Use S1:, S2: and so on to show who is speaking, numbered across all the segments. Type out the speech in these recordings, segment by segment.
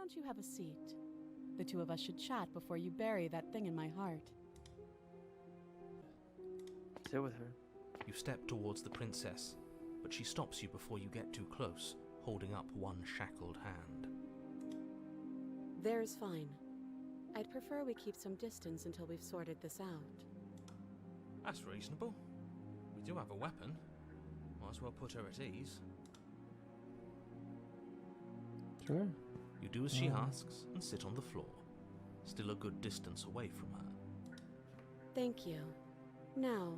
S1: don't you have a seat? The two of us should chat before you bury that thing in my heart.
S2: Sit with her.
S3: You step towards the princess, but she stops you before you get too close, holding up one shackled hand.
S1: There's fine. I'd prefer we keep some distance until we've sorted this out.
S3: That's reasonable. We do have a weapon. Might as well put her at ease.
S4: Sure.
S3: You do as she asks and sit on the floor, still a good distance away from her.
S1: Thank you. Now,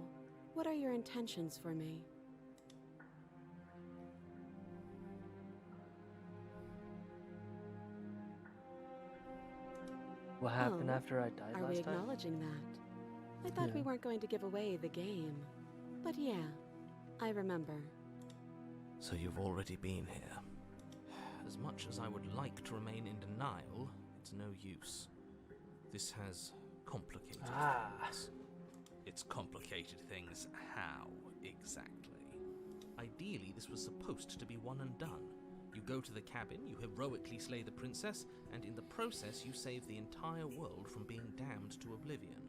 S1: what are your intentions for me?
S2: What happened
S1: Oh,
S2: after I died
S1: Are we
S2: last time?
S1: acknowledging that? I thought we weren't going to give away the game. But yeah, I remember.
S3: So you've already been here. As much as I would like to remain in denial, it's no use. This has complicated things. It's complicated things how, exactly? Ideally, this was supposed to be one and done. You go to the cabin, you heroically slay the princess, and in the process you save the entire world from being damned to oblivion.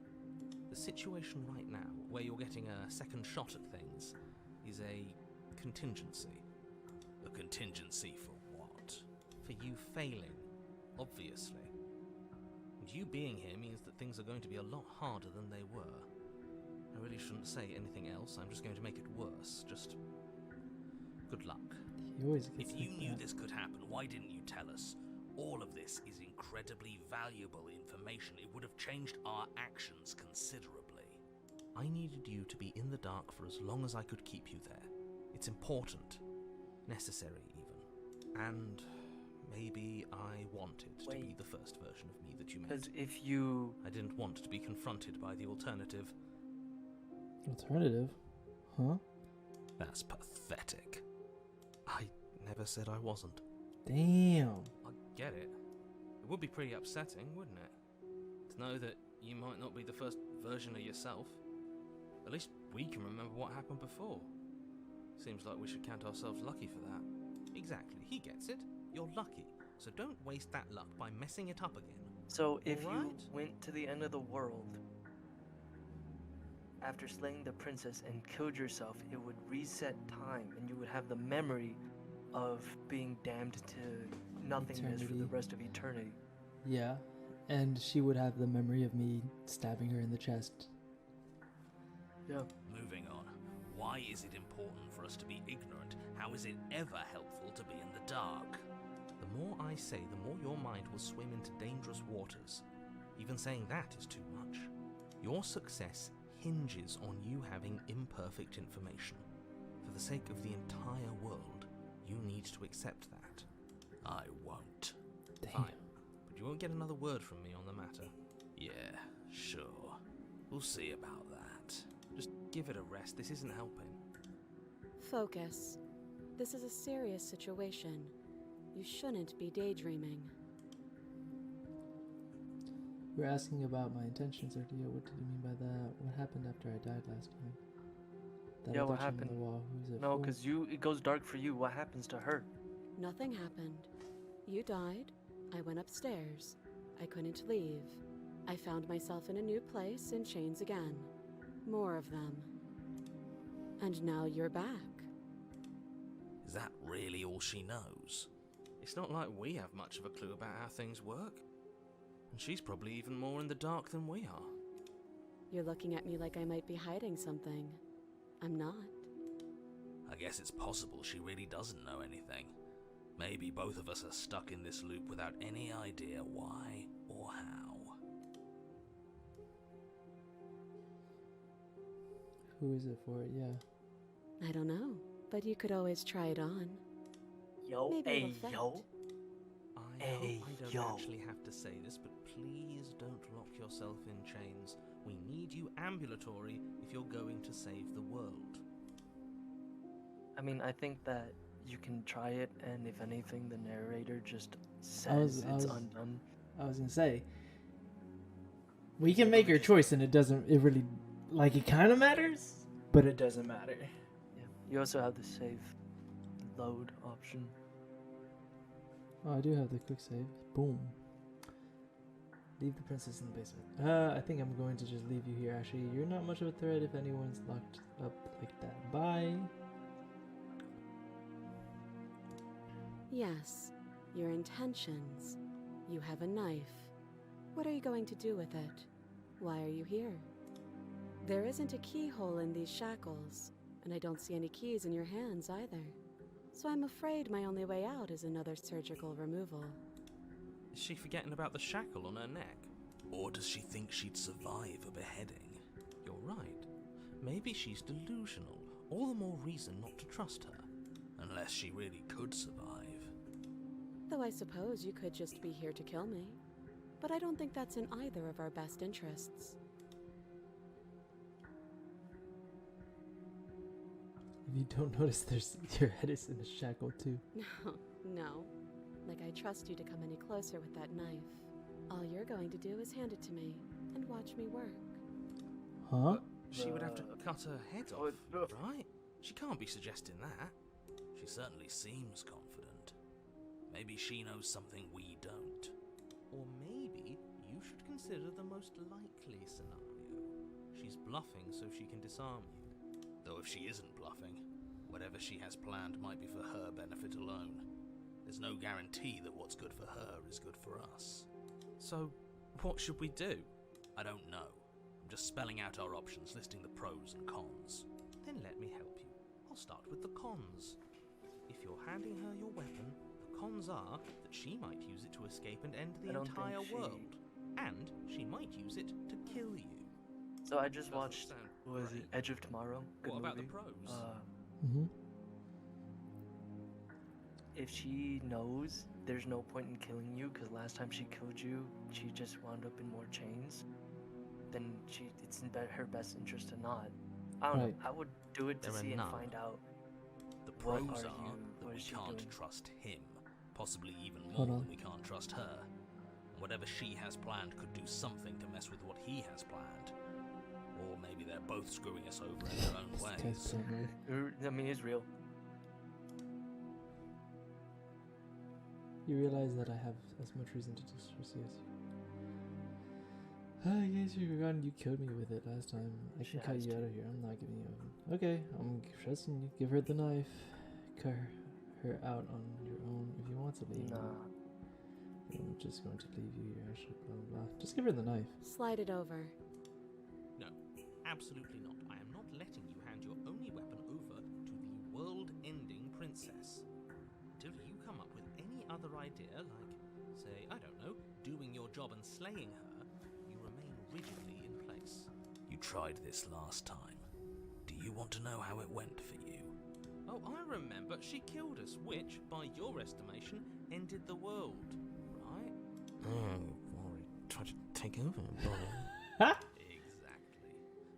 S3: The situation right now, where you're getting a second shot at things, is a contingency. A contingency for what? For you failing, obviously. And you being here means that things are going to be a lot harder than they were. I really shouldn't say anything else, I'm just going to make it worse. Just good luck.
S4: He always gets
S3: If you
S4: like
S3: knew
S4: that.
S3: this could happen, why didn't you tell us? All of this is incredibly valuable information. It would have changed our actions considerably. I needed you to be in the dark for as long as I could keep you there. It's important. Necessary, even. And maybe I wanted to be the first version of me that you met.
S2: Because if you...
S3: I didn't want to be confronted by the alternative.
S4: Alternative? Huh?
S3: That's pathetic. I never said I wasn't.
S4: Damn.
S3: I get it. It would be pretty upsetting, wouldn't it? To know that you might not be the first version of yourself. At least we can remember what happened before. Seems like we should count ourselves lucky for that. Exactly, he gets it. You're lucky. So don't waste that luck by messing it up again.
S2: So if you
S3: Alright?
S2: went to the end of the world after slaying the princess and killed yourself, it would reset time and you would have the memory of being damned to nothingness for the
S4: Eternity.
S2: rest of eternity.
S4: Yeah. And she would have the memory of me stabbing her in the chest.
S2: Yeah.
S3: Moving on. Why is it important for us to be ignorant? How is it ever helpful to be in the dark? The more I say, the more your mind will swim into dangerous waters. Even saying that is too much. Your success hinges on you having imperfect information. For the sake of the entire world, you need to accept that. I won't.
S4: Damn.
S3: Fine. But you won't get another word from me on the matter. Yeah, sure. We'll see about that. Just give it a rest. This isn't helping.
S1: Focus. This is a serious situation. You shouldn't be daydreaming.
S4: You're asking about my intentions, Ardia. What did you mean by that? What happened after I died last time? That
S2: Yeah, what
S4: abduction on
S2: happened?
S4: The wall. Who's it
S2: No,
S4: for?
S2: because it goes dark for you. What happens to her?
S1: Nothing happened. You died. I went upstairs. I couldn't leave. I found myself in a new place in chains again. More of them. And now you're back.
S3: Is that really all she knows? It's not like we have much of a clue about how things work. And she's probably even more in the dark than we are.
S1: You're looking at me like I might be hiding something. I'm not.
S3: I guess it's possible she really doesn't know anything. Maybe both of us are stuck in this loop without any idea why or how.
S4: Who is it for? Yeah.
S1: I don't know, but you could always try it on.
S2: Yo,
S1: Maybe
S2: hey,
S1: it'll fit.
S2: yo.
S3: I
S2: Hey,
S3: hope I don't
S2: yo.
S3: actually have to say this, but please don't lock yourself in chains. We need you ambulatory if you're going to save the world.
S2: I mean, I think that you can try it, and if anything, the narrator just says
S4: I
S2: it's
S4: was-
S2: undone.
S4: I was gonna say. We can make our choice, and it doesn't. It really, like, it kind of matters, but it doesn't matter.
S2: Yeah. You also have the save load option.
S4: Oh, I do have the quick save. Boom. Leave the princess in the basement. I think I'm going to just leave you here. Actually, you're not much of a threat if anyone's locked up like that. Bye.
S1: Yes, your intentions. You have a knife. What are you going to do with it? Why are you here? There isn't a keyhole in these shackles, and I don't see any keys in your hands either. So I'm afraid my only way out is another surgical removal.
S3: Is she forgetting about the shackle on her neck? Or does she think she'd survive a beheading? You're right. Maybe she's delusional. All the more reason not to trust her. Unless she really could survive.
S1: Though I suppose you could just be here to kill me. But I don't think that's in either of our best interests.
S4: If you don't notice, your head is in a shackle too.
S1: No. Like I trust you to come any closer with that knife. All you're going to do is hand it to me and watch me work.
S4: Huh?
S3: She would have to cut her head off, right? She can't be suggesting that. She certainly seems confident. Maybe she knows something we don't. Or maybe you should consider the most likely scenario. She's bluffing so she can disarm you. Though if she isn't bluffing, whatever she has planned might be for her benefit alone. There's no guarantee that what's good for her is good for us. So, what should we do? I don't know. I'm just spelling out our options, listing the pros and cons. Then let me help you. I'll start with the cons. If you're handing her your weapon, the cons are that she might use it to escape and end the entire world. And she might use it to kill you.
S2: So I just watched, was it Edge of Tomorrow? Good
S3: What about the
S2: movie.
S3: pros?
S2: If she knows there's no point in killing you because last time she killed you, she just wound up in more chains, then it's in her best interest to not. I don't know. I would do it to see and find out.
S3: The pros are that we can't trust him, possibly even more than we can't trust her. And whatever she has planned could do something to mess with what he has planned. Or maybe they're both screwing us over in their own ways.
S2: I mean, it's real.
S4: You realize that I have as much reason to distrust you as you. Ah, yes, you've forgotten you killed me with it last time. I can cut you out of here. I'm not giving you a... Okay, I'm trusting you. Give her the knife. Cut her out on your own if you want to leave.
S2: Nah.
S4: I'm just going to leave you here. Actually, blah, blah, blah. Just give her the knife.
S1: Slide it over.
S3: No, absolutely not. I am not letting you hand your only weapon over to the world-ending princess. Until you come up with any other idea, like, say, I don't know, doing your job and slaying her, you remain rigidly in place. You tried this last time. Do you want to know how it went for you? Oh, I remember. She killed us, which, by your estimation, ended the world, right? Or tried to take over, Exactly.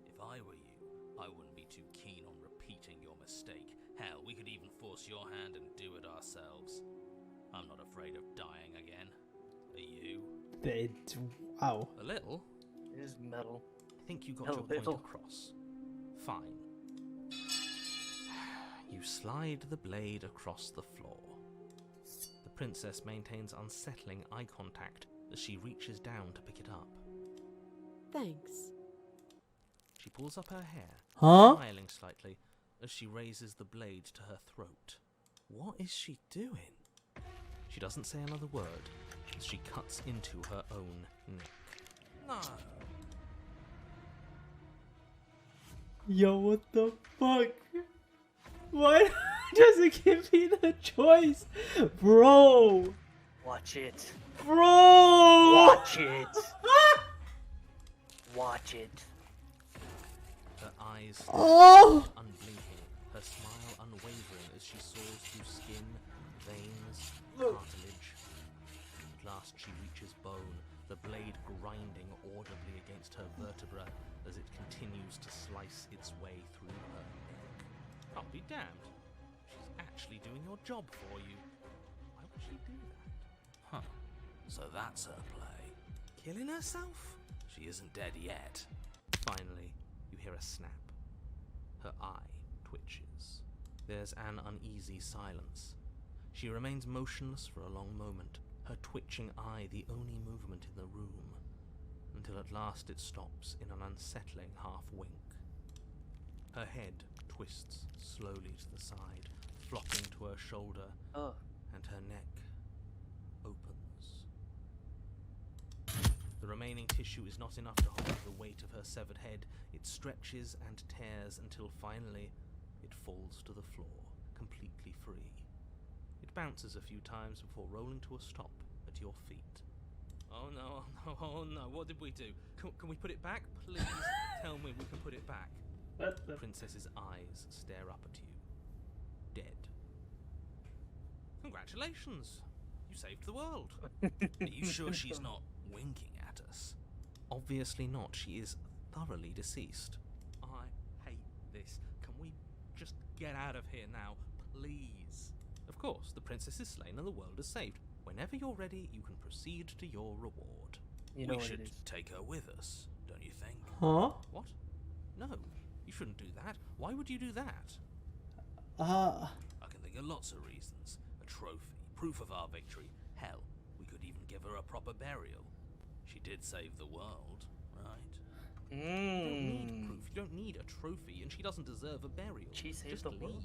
S3: If I were you, I wouldn't be too keen on repeating your mistake. Hell, we could even force your hand and do it ourselves. I'm not afraid of dying again. Are you?
S4: Wow.
S3: A little?
S2: It is metal.
S3: I think you got your point across. Fine. You slide the blade across the floor. The princess maintains unsettling eye contact as she reaches down to pick it up.
S1: Thanks.
S3: She pulls up her hair,
S4: Huh?
S3: smiling slightly as she raises the blade to her throat. What is she doing? She doesn't say another word as she cuts into her own neck. No.
S4: Yo, what the fuck? Why does it give me the choice? Bro!
S2: Watch it.
S4: Bro!
S2: Watch it. Watch it.
S3: Her eyes unblinking, her smile unwavering as she soars through skin, veins, cartilage. At last she reaches bone, the blade grinding audibly against her vertebra as it continues to slice its way through her neck. I'll be damned. She's actually doing your job for you. Why would she do that? Huh. So that's her play. Killing herself? She isn't dead yet. Finally, you hear a snap. Her eye twitches. There's an uneasy silence. She remains motionless for a long moment, her twitching eye the only movement in the room, until at last it stops in an unsettling half-wink. Her head twists slowly to the side, flopping to her shoulder, and her neck opens. The remaining tissue is not enough to hold the weight of her severed head. It stretches and tears until finally it falls to the floor, completely free. It bounces a few times before rolling to a stop at your feet. Oh no, oh no, what did we do? Can we put it back? Please tell me we can put it back. The princess's eyes stare up at you, dead. Congratulations! You saved the world. Are you sure she's not winking at us? Obviously not. She is thoroughly deceased. I hate this. Can we just get out of here now, please? Of course, the princess is slain and the world is saved. Whenever you're ready, you can proceed to your reward.
S2: You know
S3: we
S2: what
S3: should
S2: it is.
S3: take her with us, don't you think?
S4: Huh?
S3: What? No, you shouldn't do that. Why would you do that?
S4: Uh,
S3: I can think of lots of reasons. A trophy, proof of our victory. Hell, we could even give her a proper burial. She did save the world, right? You don't need proof, you don't need a trophy, and she doesn't deserve a burial.
S2: She saved
S3: Just
S2: the
S3: leave.
S2: world.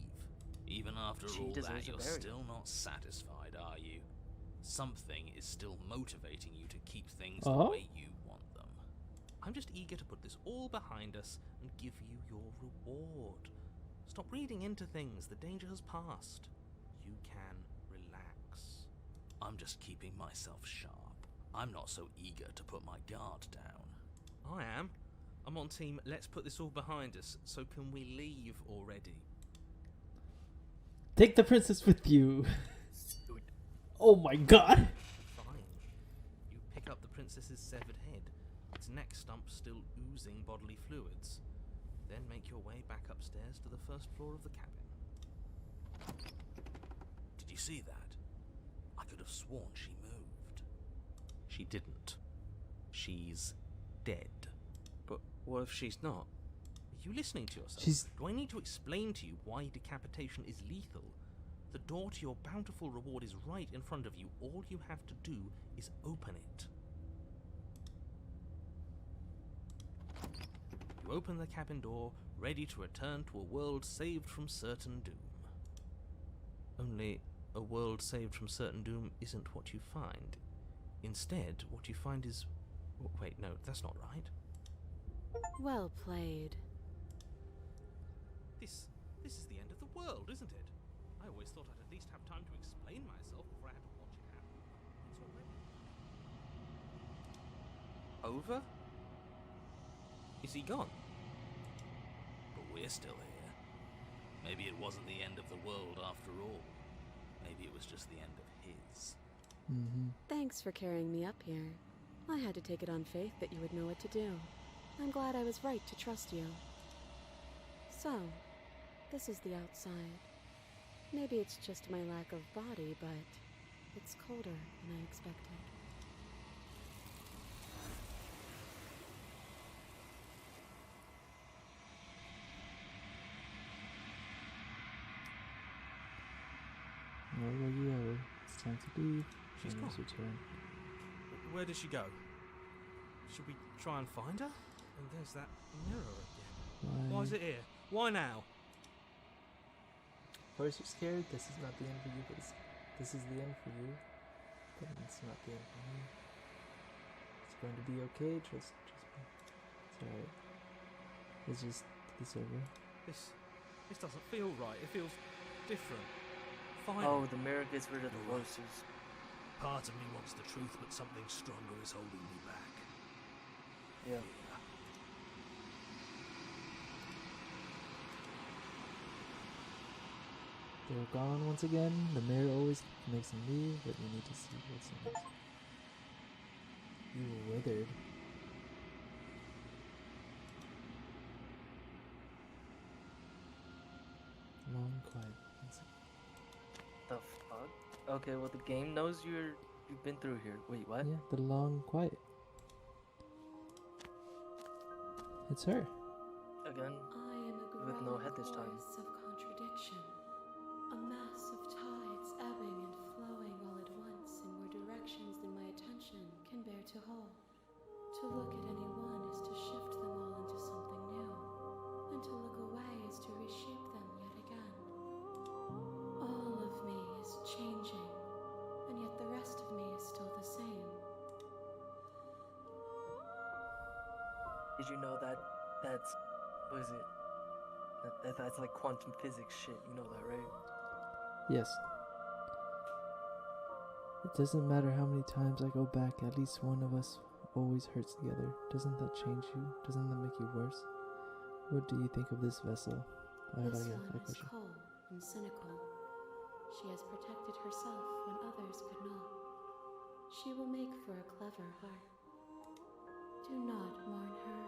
S3: Even after
S2: She
S3: all
S2: deserves
S3: that,
S2: a
S3: you're
S2: burial.
S3: still not satisfied, are you? Something is still motivating you to keep things the
S4: Uh-huh.
S3: way you want them. I'm just eager to put this all behind us and give you your reward. Stop reading into things. The danger has passed. You can relax. I'm just keeping myself sharp. I'm not so eager to put my guard down. I am. I'm on team, let's put this all behind us. So can we leave already?
S4: take the princess with you. Oh my god.
S3: Fine. You pick up the princess's severed head, its neck stump still oozing bodily fluids. Then make your way back upstairs to the first floor of the cabin. Did you see that? I could have sworn she moved. She didn't. She's dead. But what if she's not? Are you listening to yourself? Do I need to explain to you why decapitation is lethal? The door to your bountiful reward is right in front of you. All you have to do is open it. You open the cabin door, ready to return to a world saved from certain doom. Only, a world saved from certain doom isn't what you find. Instead, what you find is... Wait, no, that's not right.
S1: Well played.
S3: This is the end of the world, isn't it? I always thought I'd at least have time to explain myself before I had to watch it happen. It's already... Over? Is he gone? But we're still here. Maybe it wasn't the end of the world after all. Maybe it was just the end of his.
S1: Thanks for carrying me up here. I had to take it on faith that you would know what to do. I'm glad I was right to trust you. So, this is the outside. Maybe it's just my lack of body, but it's colder than I expected.
S4: Where were you ever? It's time to leave.
S3: She's
S4: Then
S3: gone.
S4: it's your turn.
S3: Where did she go? Should we try and find her? And there's that mirror again. Why is it here? Why now?
S4: Of course you're scared. This is not the end for you, but this is the end for you. But it's not the end for me. It's going to be okay. Trust me. It's alright. It's over.
S3: This doesn't feel right. It feels different. Finally.
S2: Oh, the mirror gets rid of the voices.
S3: Part of me wants the truth, but something stronger is holding me back.
S2: Yeah.
S4: They're gone once again. The mirror always makes them leave, but you need to see what's in it. You were withered. Long quiet.
S2: The fuck? Okay, well the game knows you've been through here. Wait, what?
S4: Yeah, the long quiet. It's her.
S2: Again?
S1: I am a
S2: With no head this time.
S1: chorus of contradiction, a mass of tides ebbing and
S2: Did you know that that's, what is it? That's like quantum physics shit. You know that, right?
S4: Yes. It doesn't matter how many times I go back, at least one of us always hurts together. Doesn't that change you? Doesn't that make you worse? What do you think of this vessel? I have
S1: This
S4: a
S1: one is
S4: question.
S1: cold and cynical. She has protected herself when others could not. She will make for a clever heart. Do not mourn her.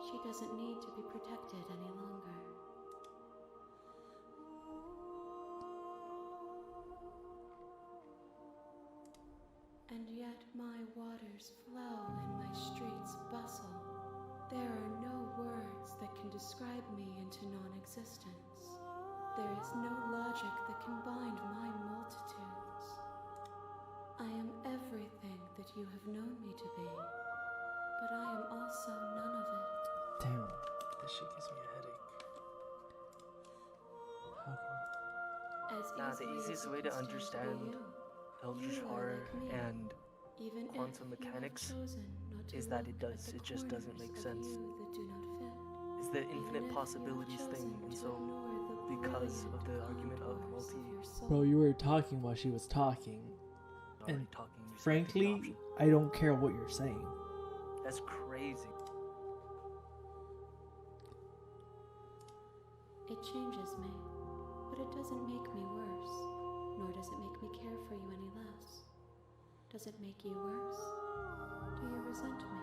S1: She doesn't need to be protected any longer. And yet my waters flow and my streets bustle. There are no words that can describe me into non-existence. There is no logic that can bind my multitudes. I am everything that you have known me to be, but I am also none of it.
S4: Damn.
S2: This shit gives me a headache.
S4: How can
S1: As
S2: Nah, the
S1: easily as
S2: easiest
S1: it
S2: way
S1: can
S2: to
S1: stand
S2: understand
S1: be you.
S2: Eldritch
S1: You are
S2: horror
S1: like me.
S2: and
S1: Even
S2: quantum
S1: if
S2: mechanics
S1: you have chosen not to
S2: is that
S1: look
S2: it just doesn't make sense.
S1: That do not fit.
S2: It's the
S1: Even
S2: infinite
S1: if
S2: possibilities
S1: you have
S2: thing,
S1: chosen
S2: and
S1: to
S2: so
S1: ignore the
S2: because of the
S1: brilliant
S2: argument of
S1: contours
S2: multi,
S1: your soul.
S4: Bro, you were talking while she was talking.
S2: already
S4: And
S2: talking. You said pick an
S4: Frankly,
S2: option.
S4: I don't care what you're saying.
S2: That's crazy.
S1: It changes me, but it doesn't make me worse, nor does it make me care for you any less. Does it make you worse? Do you resent me?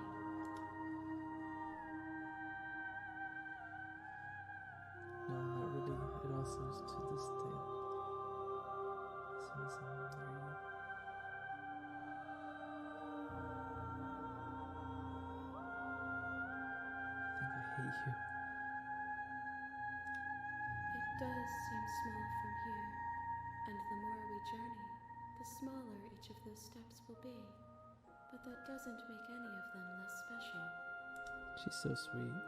S4: No, not really. It all seems to this day. As soon as I'm near you. I think I hate you.
S1: It does seem small from here, and the more we journey, the smaller each of those steps will be. But that doesn't make any of them less special.
S4: She's so sweet.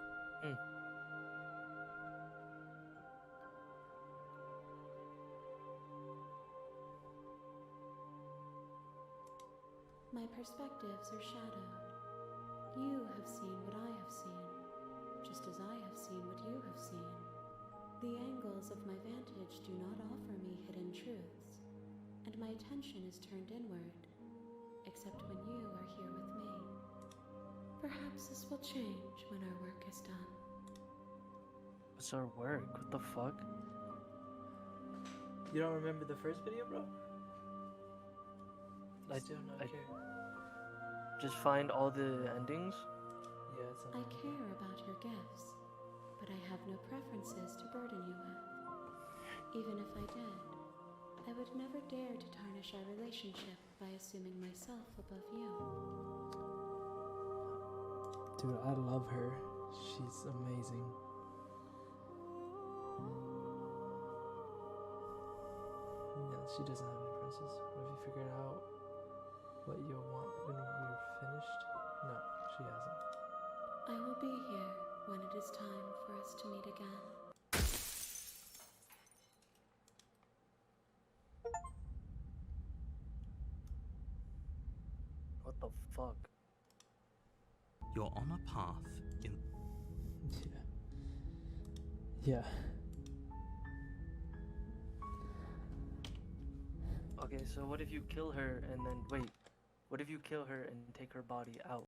S1: My perspectives are shadowed. You have seen what I have seen, just as I have seen what you have seen. The angles of my vantage do not offer me hidden truths, and my attention is turned inward, except when you are here with me. Perhaps this will change when our work is done.
S2: What's our work? What the fuck?
S4: You don't remember the first video, bro?
S2: I
S4: Still not
S2: I-
S4: care.
S2: Just find all the endings.
S4: Yeah, it's
S1: I care about your gifts, but I have no preferences to burden you with. Even if I did, I would never dare to tarnish our relationship by assuming myself above you.
S4: Dude, I love her. She's amazing. Yeah, she doesn't have any preferences. What have you figured out what you'll want when we're finished? No, she hasn't.
S1: I will be here when it is time for us to meet again.
S2: What the fuck?
S3: You're on a path in.
S4: Yeah.
S2: Okay, so what if you kill her and then wait? What if you kill her and take her body out?